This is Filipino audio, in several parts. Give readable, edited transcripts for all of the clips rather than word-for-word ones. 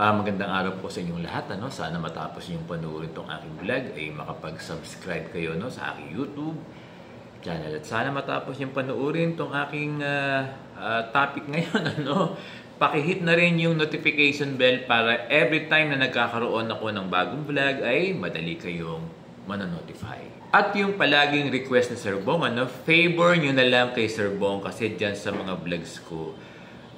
Magandang araw po sa inyong lahat. Sana matapos yung panoorin itong aking vlog ay makapag-subscribe kayo sa aking YouTube channel. At sana matapos yung panoorin itong aking topic ngayon. Pakihit na rin yung notification bell para every time na nagkakaroon ako ng bagong vlog ay madali kayong manonotify. At yung palaging request ni Sir Bong, favor nyo na lang kay Sir Bong kasi dyan sa mga vlogs ko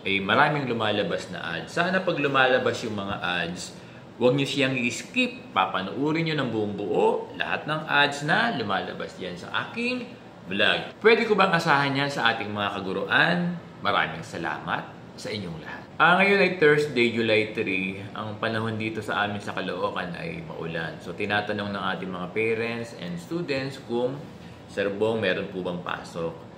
ay maraming lumalabas na ads. Sana pag lumalabas yung mga ads, huwag nyo siyang i-skip. Papanoorin nyo ng buong buo lahat ng ads na lumalabas yan sa aking vlog. Pwede ko bang asahan yan sa ating mga kaguruan? Maraming salamat sa inyong lahat. Ngayon ay Thursday, July 3. Ang panahon dito sa amin sa Caloocan ay maulan. So tinatanong ng ating mga parents and students kung Sir Bong, meron po bang pasok?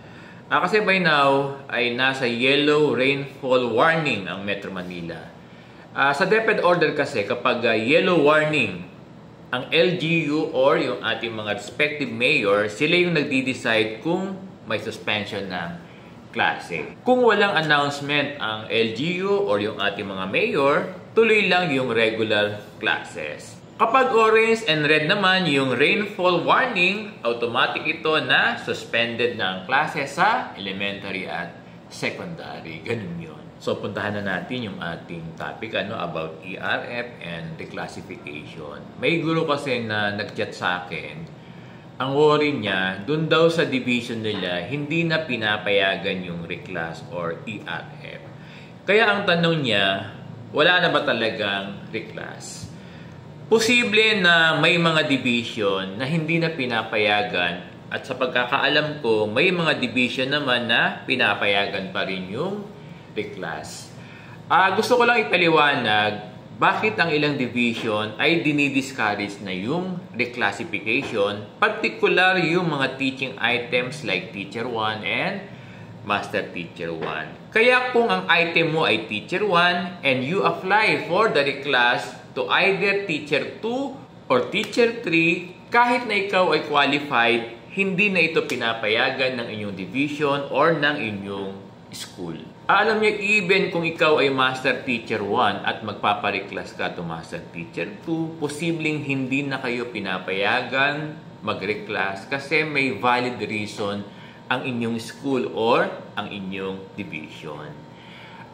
Kasi by now ay nasa yellow rainfall warning ang Metro Manila. Sa DepEd order kasi kapag yellow warning, ang LGU or yung ating mga respective mayor, sila yung nagdi-decide kung may suspension ng klase. Kung walang announcement ang LGU or yung ating mga mayor, tuloy lang yung regular classes. Kapag orange and red naman yung rainfall warning, automatic ito na suspended ng klase sa elementary at secondary. Ganun yun. So, puntahan na natin yung ating topic about ERF and reclassification. May guro kasi na nag-chat sa akin, ang worry niya, dun daw sa division nila, hindi na pinapayagan yung reclass or ERF. Kaya ang tanong niya, wala na ba talagang reclass? Posible na may mga division na hindi na pinapayagan at sa pagkakaalam ko, may mga division naman na pinapayagan pa rin yung reclass. Gusto ko lang ipaliwanag bakit ang ilang division ay dinidiscourage na yung reclassification, particular yung mga teaching items like Teacher 1 and Master Teacher 1. Kaya kung ang item mo ay Teacher 1 and you apply for the reclass to either Teacher 2 or Teacher 3, kahit na ikaw ay qualified, hindi na ito pinapayagan ng inyong division or ng inyong school. Alam niyo, even kung ikaw ay Master Teacher 1 at magpapareclass ka to Master Teacher 2, posibleng hindi na kayo pinapayagan mag-reclass kasi may valid reason ang inyong school or ang inyong division.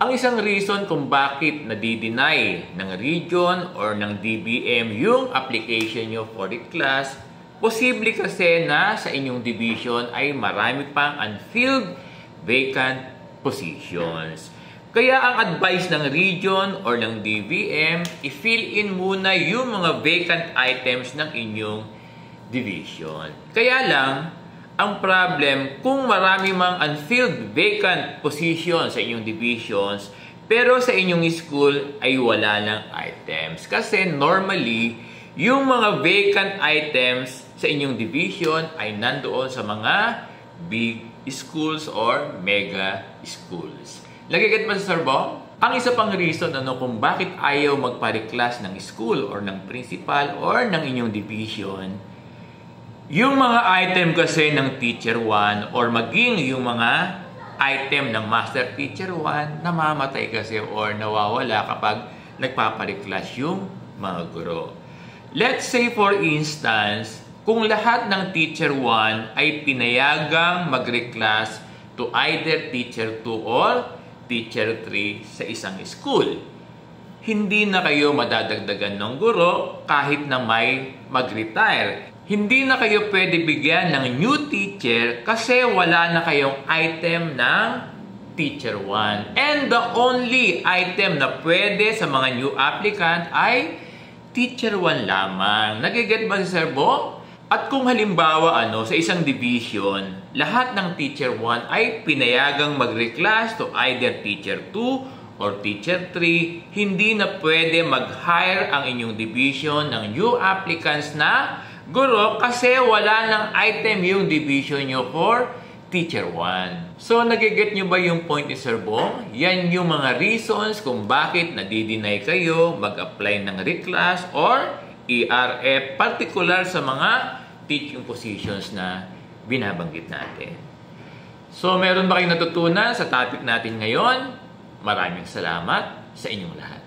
Ang isang reason kung bakit nadi-deny ng region or ng DBM yung application nyo for reclass, posible kasi na sa inyong division ay marami pang unfilled vacant positions. Kaya ang advice ng region or ng DBM, i-fill in muna yung mga vacant items ng inyong division. Kaya lang, ang problem, kung marami mang unfilled vacant position sa inyong divisions, pero sa inyong school ay wala ng items. Kasi normally, yung mga vacant items sa inyong division ay nandoon sa mga big schools or mega schools. Nagiget ba sa Sir Bong? Ang isa pang reason kung bakit ayaw magpa-reclass ng school or ng principal or ng inyong division, yung mga item kasi ng Teacher 1 or maging yung mga item ng Master Teacher 1, namamatay kasi or nawawala kapag nagpapareclass yung mga guro. Let's say for instance, kung lahat ng Teacher 1 ay pinayagang mag-reclass to either Teacher 2 or Teacher 3 sa isang school, hindi na kayo madadagdagan ng guro kahit na may mag-retire. Hindi na kayo pwede bigyan ng new teacher kasi wala na kayong item ng Teacher 1. And the only item na pwede sa mga new applicant ay Teacher 1 lamang. Nagiget ba si Sir Bong? At kung halimbawa sa isang division, lahat ng Teacher 1 ay pinayagang mag-reclass to either Teacher 2 or Teacher 3, hindi na pwede mag-hire ang inyong division ng new applicants na guro kasi wala ng item yung division nyo for Teacher 1. So, nagiget nyo ba yung point ni Sir Bong? Yan yung mga reasons kung bakit nadi-deny kayo mag-apply ng reclass or ERF, particular sa mga teaching positions na binabanggit natin. So, meron ba kayong natutunan sa topic natin ngayon? Maraming salamat sa inyong lahat.